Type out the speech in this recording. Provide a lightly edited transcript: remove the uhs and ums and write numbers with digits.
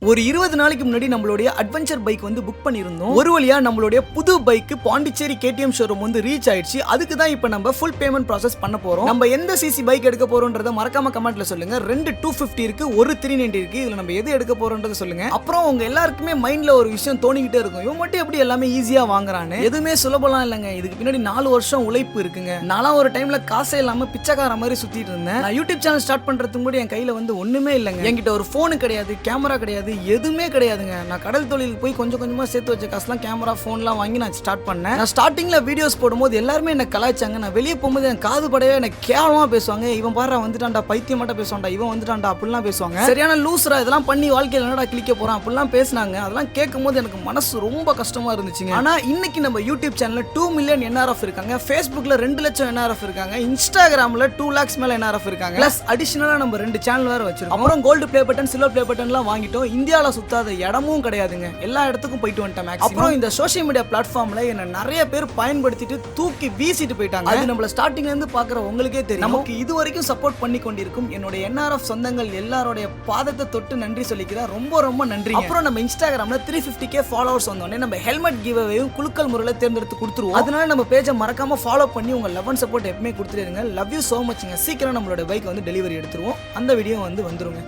ஒரு 20 நாளைக்கு முன்னாடி நம்மளுடைய அட்வென்ச்சர் பைக் வந்து புக் பண்ணியிருந்தோம். ஒரு வழியா நம்மளுடைய புது பைக் பாண்டிச்சேரி KTM ஷோரூம் வந்து ரீச் ஆயிடுச்சு. அதுக்கு தான் இப்போ நம்ம ஃபுல் பேமெண்ட் ப்ராசஸ் பண்ண போறோம். நம்ம எந்த சிசி பைக் எடுக்க போறோம்ன்றத மறக்காம கமெண்ட்ல சொல்லுங்க. 2 250 இருக்கு, ஒரு 390 இருக்கு. இதுல நம்ம எது எடுக்க போறோம்ன்றத சொல்லுங்க. அப்புறம் உங்க எல்லாருக்குமே மைண்ட்ல ஒரு விஷயம் தோணிக்கிட்டே இருக்கும், இவன் மட்டும் எப்படி எல்லாமே ஈஸியா வாங்குறான்னு. எதுவுமே சுலபலாம் இல்லைங்க. இதுக்கு பின்னாடி 4 வருஷம் உழைப்பு இருக்குங்க. நானும் ஒரு டைம்ல காசே இல்லாம பிச்சைக்கார மாதிரி சுத்திட்டு இருந்தேன். நான் யூடியூப் சேனல் ஸ்டார்ட் பண்றதுக்கு முன்னாடி என் கையில வந்து ஒண்ணுமே இல்லைங்க. என்கிட்ட ஒரு போன் கிடையாது, கேமரா கிடையாது, எதுவுமே கிடையாது. நான் கடல் தொழிலுக்கு போய் கொஞ்சம் கொஞ்சமா சேர்த்து வச்ச காசுலாம் கேமரா போன்லாம் வாங்கி நான் ஸ்டார்ட் பண்ணேன். நான் ஸ்டார்டிங்ல வீடியோஸ் போடும்போது எல்லாருமே என்ன கலாய்ச்சாங்க. நான் வெளியே போகும்போது என் காது படையே எனக்கு கேவலமா பேசுவாங்க. இவன் பாரு வந்துட்டான்டா, பைத்தியம் மட்டும் பேசுவான்டா, இவன் வந்துட்டான்டா அப்படிலாம் பேசுவாங்க. சரியான லூஸ்ரா, இதெல்லாம் பண்ணி வாழ்க்கையில என்னடா கிளிக்க போறான் அப்படிலாம் பேசினாங்க. அதெல்லாம் கேட்கும்போது எனக்கு மனசு ரொம்ப கஷ்டமா இருந்துச்சுங்க. ஆனா இன்னைக்கு நம்ம யூடியூப் சேனல்ல 2 மில்லியன் NRF இருக்காங்க, Facebookல 2 லட்சம் NRF இருக்காங்க, இன்ஸ்டாகிராம்ல 2 lakhs மேல NRF இருக்காங்க. பிளஸ் அடிஷனலா நம்ம 2 சேனல் வேற வச்சிருக்கோம். அப்புறம் gold play button, silver play பட்டன்லாம் வாங்கிட்டோம். இந்தியால சுத்தாத இடமும் கிடையாதுங்க, எல்லா இடத்துக்கும் போயிட்டு வந்துட்டேன் மேக்ஸிமம். அப்புறம் இந்த சோஷியல் மீடியா பிளாட்ஃபார்ம்ல என்ன நிறைய பேர் பயன்படுத்திட்டு தூக்கி வீசிட்டு போயிட்டாங்க. அது நம்மள ஸ்டார்டிங்ல இருந்து பாக்குற உங்களுக்கே தெரியும். நமக்கு இது வரைக்கும் சப்போர்ட் பண்ணி கொண்டிருக்கும் என்னோட NRF சொந்தங்கள் எல்லாரோட பாதத்தை தொட்டு நன்றி சொல்லிக்கிறேன். ரொம்ப ரொம்ப நன்றி. அப்புறம் நம்ம இன்ஸ்டாகிராம்ல 350k ஃபாலோவர்ஸ் வந்தோடனே நம்ம ஹெல்மெட் கிவ் அவேயும் குலுக்கல் முறையில் தேர்ந்தெடுத்து கொடுத்துருவோம். அதனால நம்ம பேஜை மறக்காம ஃபாலோ பண்ணி உங்க லவ் அண்ட் சப்போர்ட் எப்பவுமே கொடுத்துருங்க. லவ் யூ சோ மச்ங்க. சீக்கிரம் நம்மளோட பைக் வந்து டெலிவரி எடுத்துருவோம். அந்த வீடியோ வந்து வந்துருங்க.